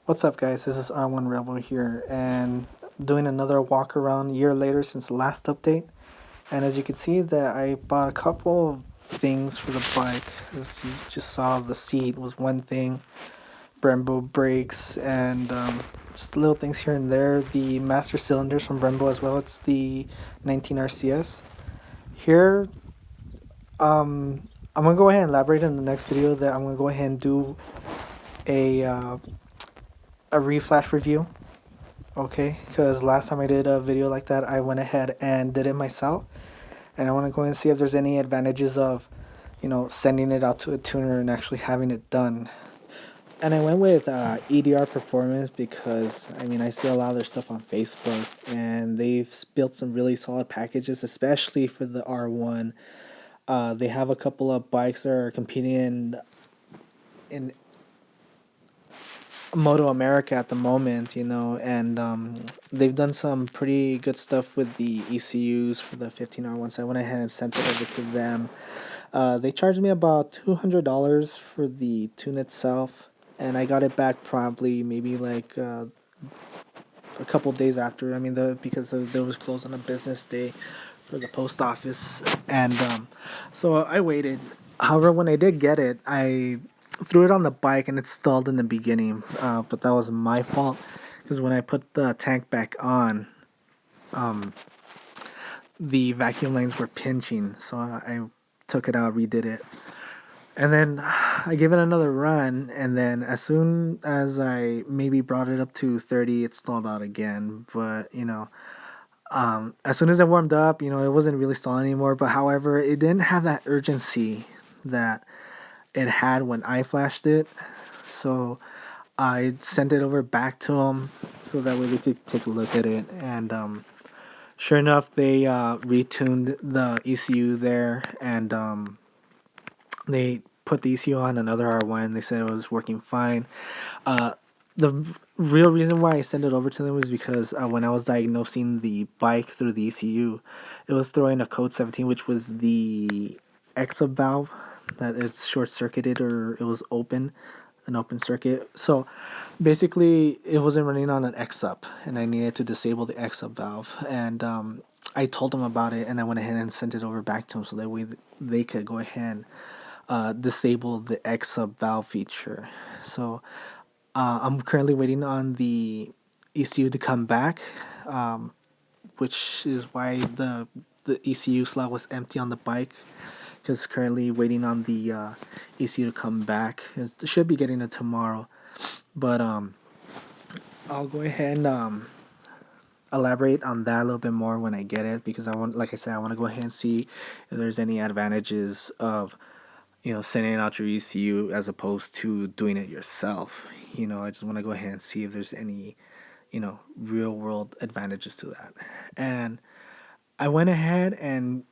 What's up, guys? This is R1 Rebel here, and doing another walk around a year later since the last update. And as you can see, that I bought a couple of things for the bike. As you just saw, the seat was one thing, Brembo brakes, and just little things here and there. The master cylinders from Brembo as well. It's the 19 RCS. Here, I'm gonna go ahead and elaborate in the next video. That I'm gonna go ahead and do a uh, a reflash review. Okay, because last time I did a video like that, I went ahead and did it myself, and I want to go and see if there's any advantages of, sending it out to a tuner and actually having it done. And I went with EDR Performance because I see a lot of their stuff on Facebook, and they've built some really solid packages, especially for the R1. They have a couple of bikes that are competing in Moto America at the moment, and they've done some pretty good stuff with the ECUs for the 15R1, so I went ahead and sent it over to them. They charged me about $200 for the tune itself, and I got it back probably maybe like a couple days after. Because there was closed on a business day for the post office, and so I waited. However, when I did get it, I threw it on the bike and it stalled in the beginning, but that was my fault because when I put the tank back on, the vacuum lines were pinching, so I took it out, redid it, and then I gave it another run, and then as soon as I maybe brought it up to 30, it stalled out again. But as soon as I warmed up, it wasn't really stalling anymore. But however, it didn't have that urgency that it had when I flashed it. So I sent it over back to them so that way they could take a look at it. And sure enough, they retuned the ECU there, and they put the ECU on another R1. They said it was working fine. The real reason why I sent it over to them was because when I was diagnosing the bike through the ECU, it was throwing a code 17, which was the exit valve, that it's short circuited or it was an open circuit. So basically, it wasn't running on an X up, and I needed to disable the X up valve. And I told them about it, and I went ahead and sent it over back to them so that way they could go ahead and disable the X sub valve feature. So I'm currently waiting on the ECU to come back, which is why the ECU slot was empty on the bike. Because currently waiting on the ECU to come back. It should be getting it tomorrow, but I'll go ahead and elaborate on that a little bit more when I get it, because like I said, I want to go ahead and see if there's any advantages of sending out your ECU as opposed to doing it yourself. I just want to go ahead and see if there's any real world advantages to that. And I went ahead and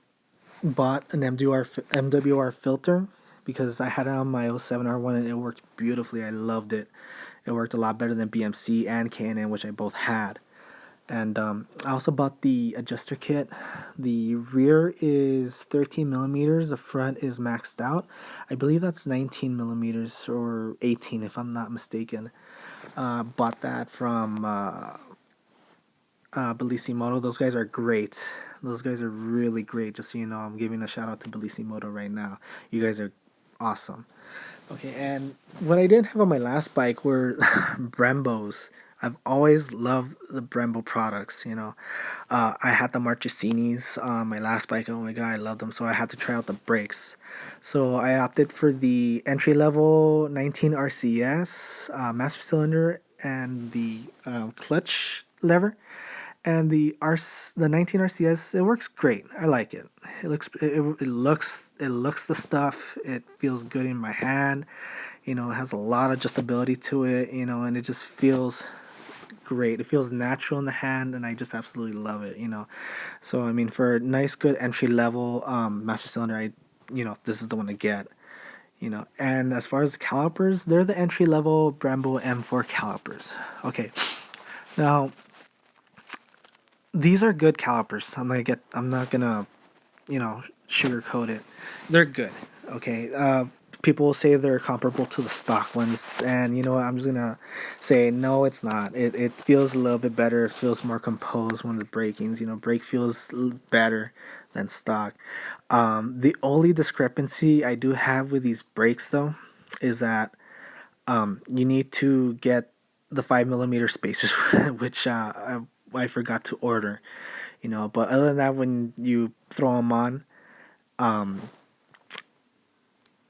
bought an MWR filter because I had it on my 07R1 and it worked beautifully. I loved it. It worked a lot better than BMC and K&N, which I both had. And I also bought the adjuster kit. The rear is 13 millimeters. The front is maxed out. I believe that's 19 millimeters or 18 if I'm not mistaken. Bought that from Bellissimoto. Those guys are great. Those guys are really great. Just so you know, I'm giving a shout out to Bellissimoto right now. You guys are awesome. Okay, and what I didn't have on my last bike were Brembos. I've always loved the Brembo products. I had the Marchesinis on my last bike. Oh my god, I love them. So I had to try out the brakes. So I opted for the entry level 19 RCS master cylinder and the clutch lever. And the 19 RCS, it works great. I like it. It looks the stuff. It feels good in my hand. It has a lot of adjustability to it. And it just feels great. It feels natural in the hand, and I just absolutely love it. So for a nice, good entry level master cylinder, this is the one to get. And as far as the calipers, they're the entry level Brembo M4 calipers. Okay, now these are good calipers. I'm not gonna sugarcoat it. They're good. Okay. people say they're comparable to the stock ones, and you know what, I'm just gonna say no, it's not. It feels a little bit better. It feels more composed when the brakings, you know, brake feels better than stock. The only discrepancy I do have with these brakes though is that you need to get the 5 millimeter spacers, which I forgot to order, you know. But other than that, when you throw them on,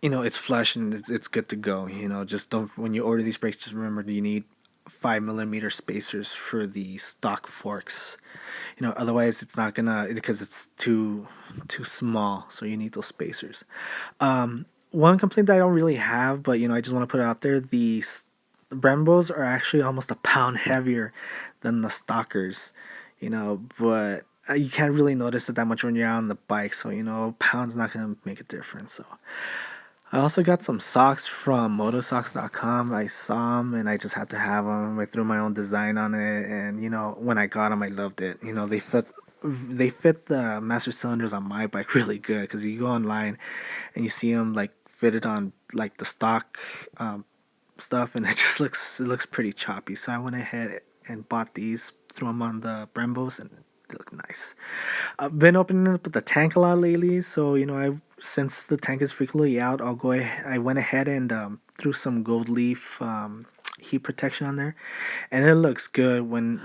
you know, it's flush and it's good to go. You know, just don't, when you order these brakes, just remember you need 5 millimeter spacers for the stock forks. You know, otherwise it's not gonna, because it's too small. So you need those spacers. One complaint that I don't really have, but you know, I just want to put it out there: the Brembos are actually almost a pound heavier than the stockers. You know, but you can't really notice it that much when you're on the bike. So you know, pound's not gonna make a difference. So I also got some socks from motosocks.com. I saw them and I just had to have them. I threw my own design on it, and you know, when I got them, I loved it. You know, they fit the master cylinders on my bike really good, because you go online and you see them like fitted on like the stock stuff, and it looks pretty choppy. So I went ahead and bought these, threw them on the Brembos, and they look nice. I've been opening up the tank a lot lately, so you know, I since the tank is frequently out, I went ahead and threw some gold leaf heat protection on there, and it looks good when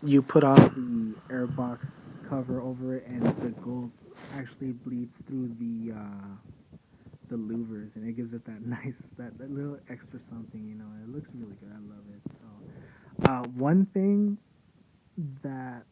you put on the airbox cover over it, and the gold actually bleeds through the louvers, and it gives it that nice, that little extra something, you know. It looks really good. I love it. So one thing that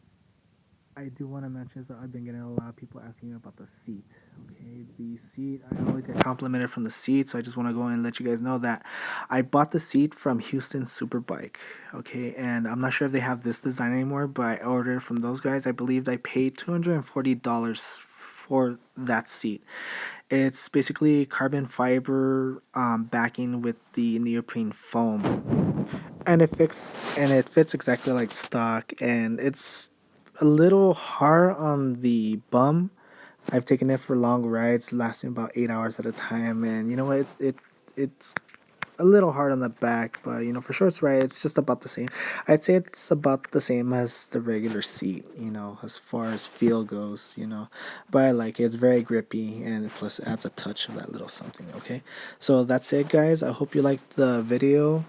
I do want to mention is that I've been getting a lot of people asking me about the seat. Okay, the seat, I always get complimented from the seat, so I just want to go and let you guys know that I bought the seat from Houston Superbike. Okay, and I'm not sure if they have this design anymore, but I ordered from those guys. I believe I paid $240 for that seat. It's basically carbon fiber backing with the neoprene foam, and it fits exactly like stock, and it's a little hard on the bum. I've taken it for long rides lasting about 8 hours at a time, and you know what, it's a little hard on the back, but you know, for short rides it's just about the same. I'd say it's about the same as the regular seat, you know, as far as feel goes, you know. But I like it. It's very grippy, and plus it adds a touch of that little something. Okay, so that's it, guys. I hope you liked the video.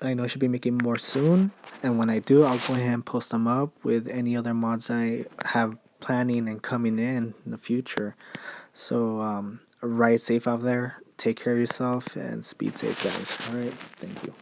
I know I should be making more soon, and when I do, I'll go ahead and post them up with any other mods I have planning and coming in the future. So ride safe out there, take care of yourself, and speed safe, guys. All right, thank you.